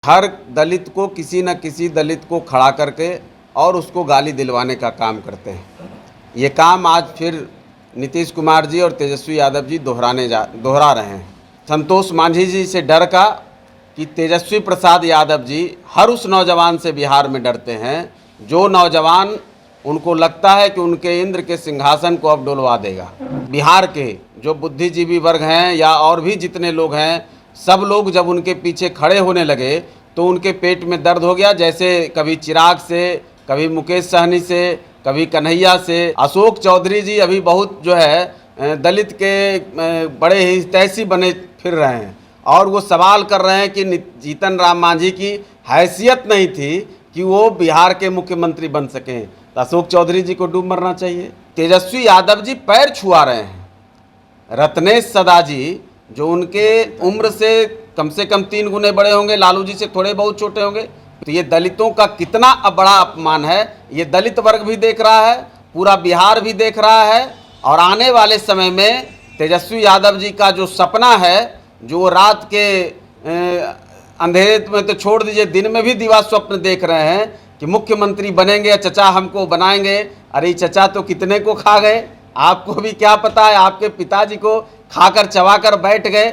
हर दलित को किसी न किसी दलित को खड़ा करके और उसको गाली दिलवाने का काम करते हैं। ये काम आज फिर नीतीश कुमार जी और तेजस्वी यादव जी दोहरा रहे हैं। संतोष मांझी जी से डर का कि तेजस्वी प्रसाद यादव जी हर उस नौजवान से बिहार में डरते हैं जो नौजवान उनको लगता है कि उनके इंद्र के सिंहासन को अब डुलवा देगा। बिहार के जो बुद्धिजीवी वर्ग हैं या और भी जितने लोग हैं, सब लोग जब उनके पीछे खड़े होने लगे तो उनके पेट में दर्द हो गया। जैसे कभी चिराग से, कभी मुकेश सहनी से, कभी कन्हैया से। अशोक चौधरी जी अभी बहुत जो है दलित के बड़े ही तैसी बने फिर रहे हैं और वो सवाल कर रहे हैं कि जीतन राम मांझी की हैसियत नहीं थी कि वो बिहार के मुख्यमंत्री बन सकें। तो अशोक चौधरी जी को डूब मरना चाहिए। तेजस्वी यादव जी पैर छुआ रहे हैं। रत्नेश सदा जी जो उनके उम्र से कम 3 गुने बड़े होंगे, लालू जी से थोड़े बहुत छोटे होंगे, तो ये दलितों का कितना बड़ा अपमान है। ये दलित वर्ग भी देख रहा है, पूरा बिहार भी देख रहा है। और आने वाले समय में तेजस्वी यादव जी का जो सपना है, जो रात के अंधेरे में तो छोड़ दीजिए, दिन में भी दिवा स्वप्न देख रहे हैं कि मुख्यमंत्री बनेंगे, चचा हमको बनाएंगे। अरे चचा तो कितने को खा गए, आपको भी क्या पता है। आपके पिताजी को खाकर चबाकर बैठ गए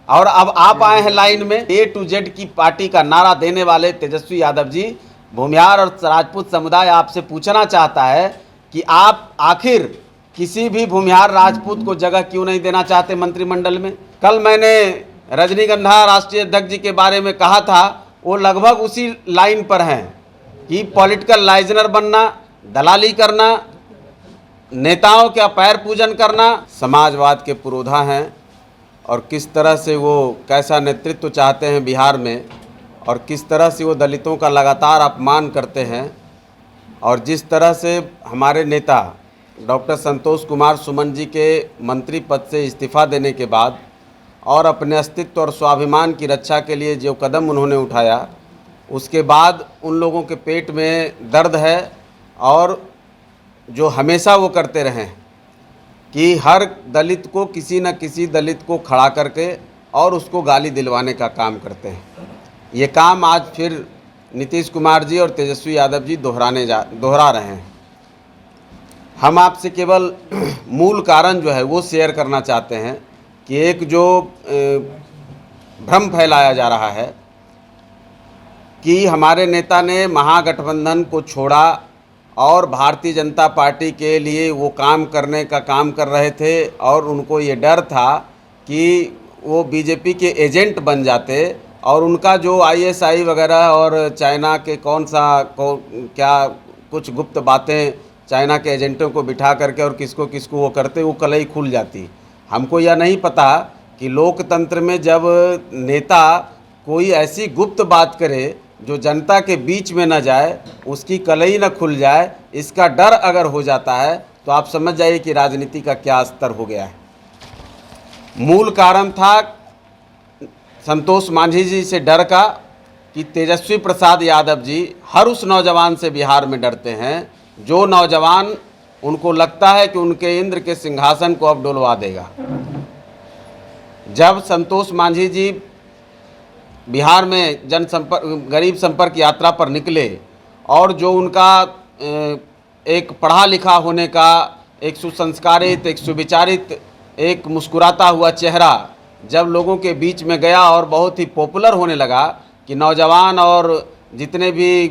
और अब आप आए हैं लाइन में। A to Z की पार्टी का नारा देने वाले तेजस्वी यादव जी, भूमिहार और राजपूत समुदाय आपसे पूछना चाहता है कि आप आखिर किसी भी भूमिहार राजपूत को जगह क्यों नहीं देना चाहते मंत्रिमंडल में। कल मैंने रजनीगंधा राष्ट्रीय अध्यक्ष जी के बारे में कहा था, वो लगभग उसी लाइन पर हैं कि पॉलिटिकल लाइजनर बनना, दलाली करना, नेताओं का पैर पूजन करना। समाजवाद के पुरोधा हैं और किस तरह से वो कैसा नेतृत्व चाहते हैं बिहार में और किस तरह से वो दलितों का लगातार अपमान करते हैं। और जिस तरह से हमारे नेता डॉक्टर संतोष कुमार सुमन जी के मंत्री पद से इस्तीफ़ा देने के बाद और अपने अस्तित्व और स्वाभिमान की रक्षा के लिए जो कदम उन्होंने उठाया, उसके बाद उन लोगों के पेट में दर्द है। और जो हमेशा वो करते रहें कि हर दलित को किसी न किसी दलित को खड़ा करके और उसको गाली दिलवाने का काम करते हैं। ये काम आज फिर नीतीश कुमार जी और तेजस्वी यादव जी दोहरा रहे हैं। हम आपसे केवल मूल कारण जो है वो शेयर करना चाहते हैं कि एक जो भ्रम फैलाया जा रहा है कि हमारे नेता ने महागठबंधन को छोड़ा और भारतीय जनता पार्टी के लिए वो काम करने का काम कर रहे थे और उनको ये डर था कि वो बीजेपी के एजेंट बन जाते और उनका जो ISI वगैरह और चाइना के क्या कुछ गुप्त बातें चाइना के एजेंटों को बिठा करके और किसको किसको वो करते, वो कलई खुल जाती। हमको यह नहीं पता कि लोकतंत्र में जब नेता कोई ऐसी गुप्त बात करे जो जनता के बीच में न जाए, उसकी कलई न खुल जाए, इसका डर अगर हो जाता है तो आप समझ जाइए कि राजनीति का क्या स्तर हो गया है। मूल कारण था संतोष मांझी जी से डर का कि तेजस्वी प्रसाद यादव जी हर उस नौजवान से बिहार में डरते हैं जो नौजवान उनको लगता है कि उनके इंद्र के सिंहासन को अब डुलवा देगा। जब संतोष मांझी जी बिहार में गरीब संपर्क यात्रा पर निकले और जो उनका एक पढ़ा लिखा होने का, एक सुसंस्कारित, एक सुविचारित, एक मुस्कुराता हुआ चेहरा जब लोगों के बीच में गया और बहुत ही पॉपुलर होने लगा कि नौजवान और जितने भी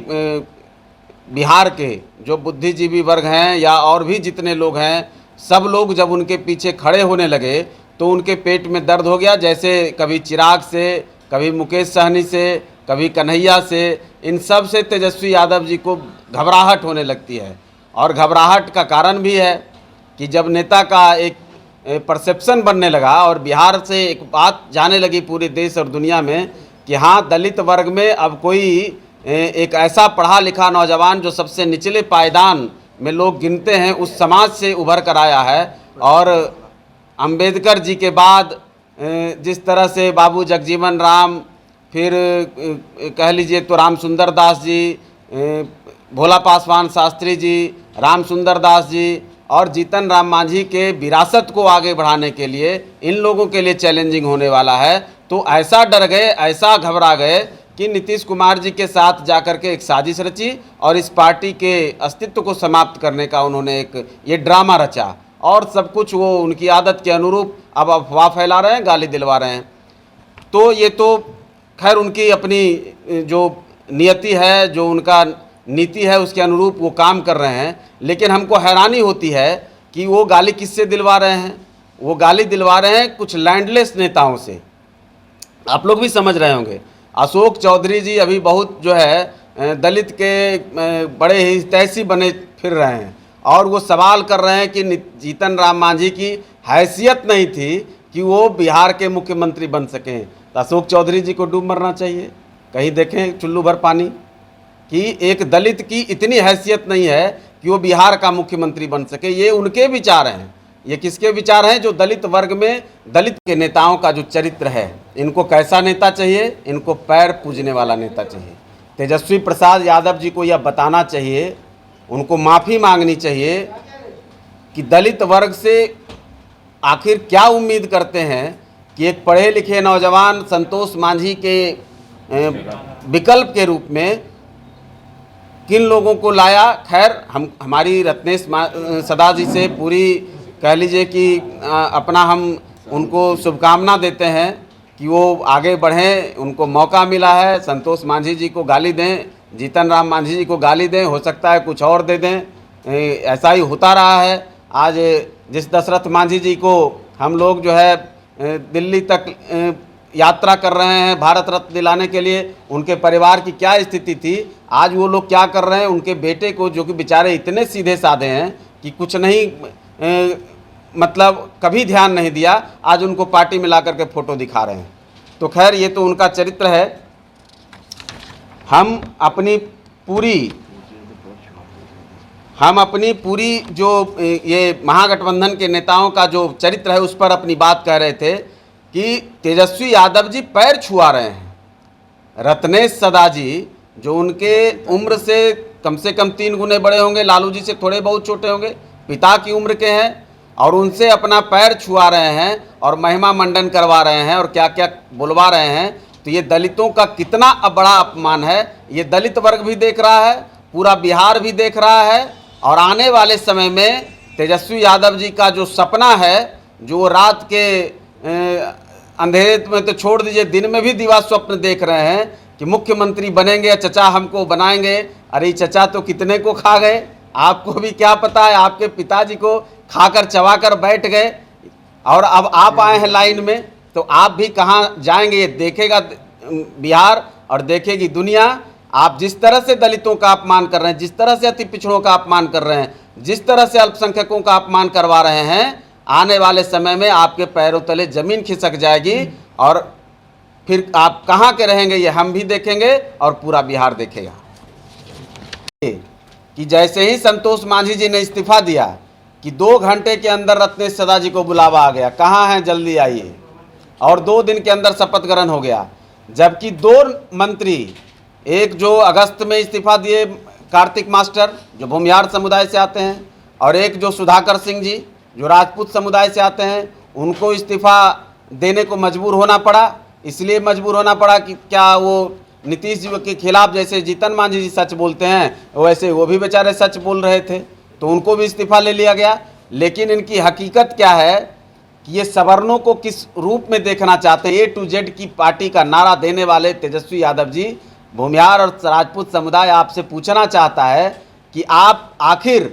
बिहार के जो बुद्धिजीवी वर्ग हैं या और भी जितने लोग हैं, सब लोग जब उनके पीछे खड़े होने लगे तो उनके पेट में दर्द हो गया। जैसे कभी चिराग से, कभी मुकेश सहनी से, कभी कन्हैया से, इन सब से तेजस्वी यादव जी को घबराहट होने लगती है। और घबराहट का कारण भी है कि जब नेता का एक परसेप्शन बनने लगा और बिहार से एक बात जाने लगी पूरे देश और दुनिया में कि हाँ, दलित वर्ग में अब कोई एक ऐसा पढ़ा लिखा नौजवान जो सबसे निचले पायदान में लोग गिनते हैं, उस समाज से उभर कर आया है। और अंबेडकर जी के बाद जिस तरह से बाबू जगजीवन राम, फिर कह लीजिए तो राम सुंदर दास जी, भोला पासवान शास्त्री जी, राम सुंदर दास जी और जीतन राम मांझी के विरासत को आगे बढ़ाने के लिए इन लोगों के लिए चैलेंजिंग होने वाला है। तो ऐसा डर गए, ऐसा घबरा गए कि नीतीश कुमार जी के साथ जाकर के एक साजिश रची और इस पार्टी के अस्तित्व को समाप्त करने का उन्होंने एक ये ड्रामा रचा और सब कुछ वो उनकी आदत के अनुरूप अब अफवाह फैला रहे हैं, गाली दिलवा रहे हैं। तो ये तो खैर उनकी अपनी जो नियति है, जो उनका नीति है, उसके अनुरूप वो काम कर रहे हैं। लेकिन हमको हैरानी होती है कि वो गाली किससे दिलवा रहे हैं? वो गाली दिलवा रहे हैं कुछ लैंडलेस नेताओं से। आप लोग भी समझ रहे होंगे, अशोक चौधरी जी अभी बहुत जो है दलित के बड़े ही तैसी बने फिर रहे हैं और वो सवाल कर रहे हैं कि जीतन राम मांझी की हैसियत नहीं थी कि वो बिहार के मुख्यमंत्री बन सकें। तो अशोक चौधरी जी को डूब मरना चाहिए। कहीं देखें चुल्लू भर पानी कि एक दलित की इतनी हैसियत नहीं है कि वो बिहार का मुख्यमंत्री बन सके। ये उनके विचार हैं। ये किसके विचार हैं? जो दलित वर्ग में दलित के नेताओं का जो चरित्र है। इनको कैसा नेता चाहिए? इनको पैर पूजने वाला नेता चाहिए। तेजस्वी प्रसाद यादव जी को यह बताना चाहिए, उनको माफ़ी मांगनी चाहिए कि दलित वर्ग से आखिर क्या उम्मीद करते हैं कि एक पढ़े लिखे नौजवान संतोष मांझी के विकल्प के रूप में किन लोगों को लाया। खैर हमारी रत्नेश सदा जी से पूरी कह लीजिए कि अपना हम उनको शुभकामना देते हैं कि वो आगे बढ़ें। उनको मौका मिला है, संतोष मांझी जी को गाली दें, जीतन राम मांझी जी को गाली दें, हो सकता है कुछ और दे दें। ऐसा ही होता रहा है। आज जिस दशरथ मांझी जी को हम लोग जो है दिल्ली तक यात्रा कर रहे हैं भारत रत्न दिलाने के लिए, उनके परिवार की क्या स्थिति थी, आज वो लोग क्या कर रहे हैं। उनके बेटे को, जो कि बेचारे इतने सीधे साधे हैं कि कुछ नहीं मतलब कभी ध्यान नहीं दिया, आज उनको पार्टी में ला करके फ़ोटो दिखा रहे हैं। तो खैर ये तो उनका चरित्र है। हम अपनी पूरी जो ये महागठबंधन के नेताओं का जो चरित्र है उस पर अपनी बात कह रहे थे कि तेजस्वी यादव जी पैर छुआ रहे हैं। रत्नेश सदा जी जो उनके उम्र से कम 3 गुने बड़े होंगे, लालू जी से थोड़े बहुत छोटे होंगे, पिता की उम्र के हैं, और उनसे अपना पैर छुआ रहे हैं और महिमा मंडन करवा रहे हैं और क्या क्या बुलवा रहे हैं। तो ये दलितों का कितना बड़ा अपमान है। ये दलित वर्ग भी देख रहा है, पूरा बिहार भी देख रहा है। और आने वाले समय में तेजस्वी यादव जी का जो सपना है, जो रात के अंधेरे में तो छोड़ दीजिए, दिन में भी दिवा स्वप्न देख रहे हैं कि मुख्यमंत्री बनेंगे, चचा हमको बनाएंगे। अरे चचा तो कितने को खा गए, आपको भी क्या पता है। आपके पिताजी को खाकर चबाकर बैठ गए और अब आप आए हैं लाइन में, तो आप भी कहाँ जाएंगे? ये देखेगा बिहार और देखेगी दुनिया। आप जिस तरह से दलितों का अपमान कर रहे हैं, जिस तरह से अति पिछड़ों का अपमान कर रहे हैं, जिस तरह से अल्पसंख्यकों का अपमान करवा रहे हैं, आने वाले समय में आपके पैरों तले जमीन खिसक जाएगी और फिर आप कहाँ के रहेंगे ये हम भी देखेंगे और पूरा बिहार देखेगा। कि जैसे ही संतोष मांझी जी ने इस्तीफा दिया कि 2 घंटे के अंदर रत्नेश सदा जी को बुलावा आ गया, कहाँ हैं जल्दी आइए, और 2 दिन के अंदर शपथ ग्रहण हो गया। जबकि 2 मंत्री, एक जो अगस्त में इस्तीफा दिए कार्तिक मास्टर जो भूमिहार समुदाय से आते हैं, और एक जो सुधाकर सिंह जी जो राजपूत समुदाय से आते हैं, उनको इस्तीफा देने को मजबूर होना पड़ा। इसलिए मजबूर होना पड़ा कि क्या वो नीतीश जी के खिलाफ जैसे जीतन मांझी जी सच बोलते हैं वैसे वो भी बेचारे सच बोल रहे थे, तो उनको भी इस्तीफा ले लिया गया। लेकिन इनकी हकीकत क्या है कि ये सवर्णों को किस रूप में देखना चाहते हैं। A to Z की पार्टी का नारा देने वाले तेजस्वी यादव जी, भूमिहार और राजपूत समुदाय आपसे पूछना चाहता है कि आप आखिर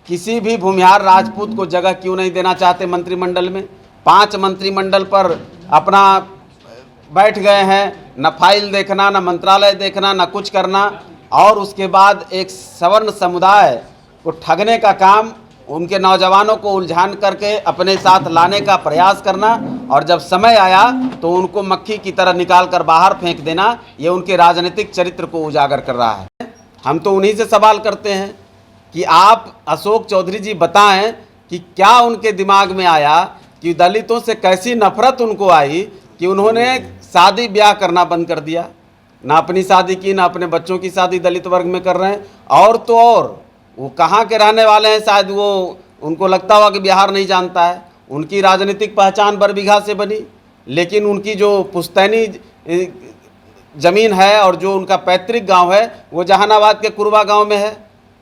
किसी भी भूमिहार राजपूत को जगह क्यों नहीं देना चाहते मंत्रिमंडल में? 5 मंत्रिमंडल पर अपना बैठ गए हैं, न फाइल देखना, न मंत्रालय देखना, न कुछ करना, और उसके बाद एक सवर्ण समुदाय को ठगने का काम, उनके नौजवानों को उलझान करके अपने साथ लाने का प्रयास करना, और जब समय आया तो उनको मक्खी की तरह निकाल कर बाहर फेंक देना, ये उनके राजनीतिक चरित्र को उजागर कर रहा है। हम तो उन्हीं से सवाल करते हैं कि आप अशोक चौधरी जी बताएं कि क्या उनके दिमाग में आया कि दलितों से कैसी नफरत उनको आई कि उन्होंने शादी ब्याह करना बंद कर दिया। ना अपनी शादी की, ना अपने बच्चों की शादी दलित वर्ग में कर रहे हैं। और तो और वो कहाँ के रहने वाले हैं, शायद वो उनको लगता हुआ कि बिहार नहीं जानता है। उनकी राजनीतिक पहचान बरबीघा से बनी, लेकिन उनकी जो पुश्तैनी ज़मीन है और जो उनका पैतृक गांव है वो जहानाबाद के कुरबा गांव में है,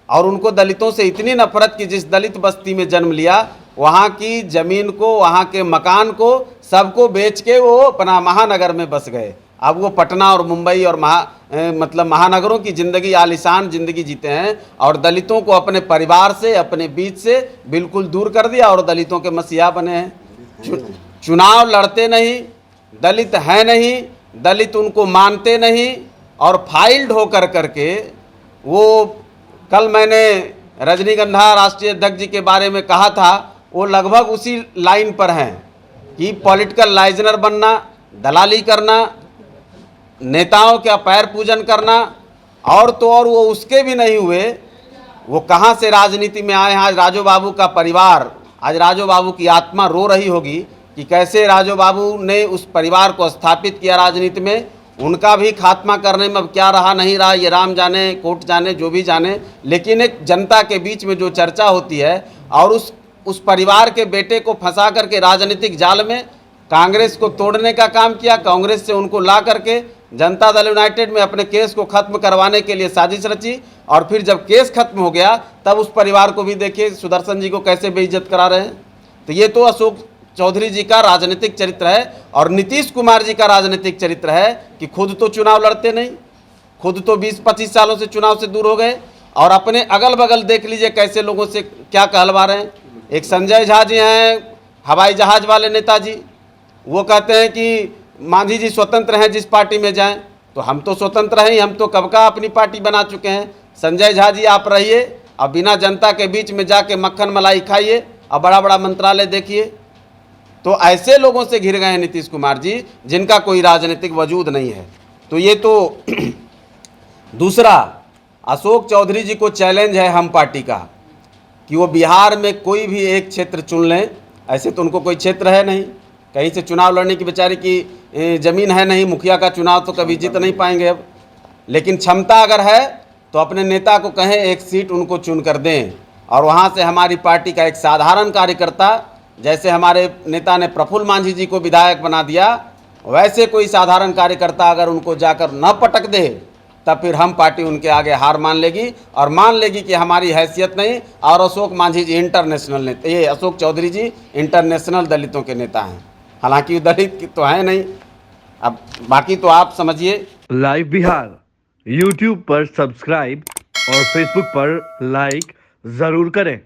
और उनको दलितों से इतनी नफरत कि जिस दलित बस्ती में जन्म लिया वहाँ की ज़मीन को, वहाँ के मकान को, सबको बेच के वो अपना महानगर में बस गए। अब वो पटना और मुंबई और मतलब महानगरों की ज़िंदगी, आलीशान ज़िंदगी जीते हैं, और दलितों को अपने परिवार से, अपने बीच से बिल्कुल दूर कर दिया और दलितों के मसीहा बने हैं। चुनाव लड़ते नहीं, दलित हैं नहीं, दलित उनको मानते नहीं, और फाइल्ड होकर करके वो, कल मैंने रजनीगंधा राष्ट्रीय अध्यक्ष जी के बारे में कहा था, वो लगभग उसी लाइन पर हैं कि पॉलिटिकल लाइजनर बनना, दलाली करना, नेताओं का पैर पूजन करना, और तो और वो उसके भी नहीं हुए, वो कहाँ से राजनीति में आए हैं। आज राजू बाबू का परिवार, आज राजू बाबू की आत्मा रो रही होगी कि कैसे राजू बाबू ने उस परिवार को स्थापित किया राजनीति में। उनका भी खात्मा करने में अब क्या रहा नहीं रहा ये राम जाने, कोर्ट जाने, जो भी जाने, लेकिन एक जनता के बीच में जो चर्चा होती है, और उस परिवार के बेटे को फंसा करके राजनीतिक जाल में कांग्रेस को तोड़ने का काम किया, कांग्रेस से उनको ला करके जनता दल यूनाइटेड में अपने केस को खत्म करवाने के लिए साजिश रची, और फिर जब केस खत्म हो गया तब उस परिवार को भी देखिए सुदर्शन जी को कैसे बेइज्जत करा रहे हैं। तो ये तो अशोक चौधरी जी का राजनीतिक चरित्र है, और नीतीश कुमार जी का राजनीतिक चरित्र है कि खुद तो चुनाव लड़ते नहीं, खुद तो 20-25 सालों से चुनाव से दूर हो गए, और अपने अगल बगल देख लीजिए कैसे लोगों से क्या कहलवा रहे हैं। एक संजय झा जी हैं, हवाई जहाज़ वाले नेताजी, वो कहते हैं कि मांझी जी स्वतंत्र हैं, जिस पार्टी में जाएं। तो हम तो स्वतंत्र हैं, हम तो कब का अपनी पार्टी बना चुके हैं। संजय झा जी आप रहिए, अब बिना जनता के बीच में जाके मक्खन मलाई खाइए, अब बड़ा बड़ा मंत्रालय देखिए। तो ऐसे लोगों से घिर गए हैं नीतीश कुमार जी, जिनका कोई राजनीतिक वजूद नहीं है। तो ये तो दूसरा, अशोक चौधरी जी को चैलेंज है हम पार्टी का कि वो बिहार में कोई भी एक क्षेत्र चुन लें। ऐसे तो उनको कोई क्षेत्र है नहीं, कहीं से चुनाव लड़ने की बेचारे की ज़मीन है नहीं, मुखिया का चुनाव तो कभी जीत नहीं पाएंगे अब, लेकिन क्षमता अगर है तो अपने नेता को कहें एक सीट उनको चुन कर दें, और वहाँ से हमारी पार्टी का एक साधारण कार्यकर्ता, जैसे हमारे नेता ने प्रफुल्ल मांझी जी को विधायक बना दिया, वैसे कोई साधारण कार्यकर्ता अगर उनको जाकर न पटक दे, तब फिर हम पार्टी उनके आगे हार मान लेगी, और मान लेगी कि हमारी हैसियत नहीं। और अशोक मांझी जी इंटरनेशनल नेता, ये अशोक चौधरी जी इंटरनेशनल दलितों के नेता हैं, हालांकि दलित तो है नहीं। अब बाकी तो आप समझिए। लाइव बिहार यूट्यूब पर सब्सक्राइब और फेसबुक पर लाइक जरूर करें।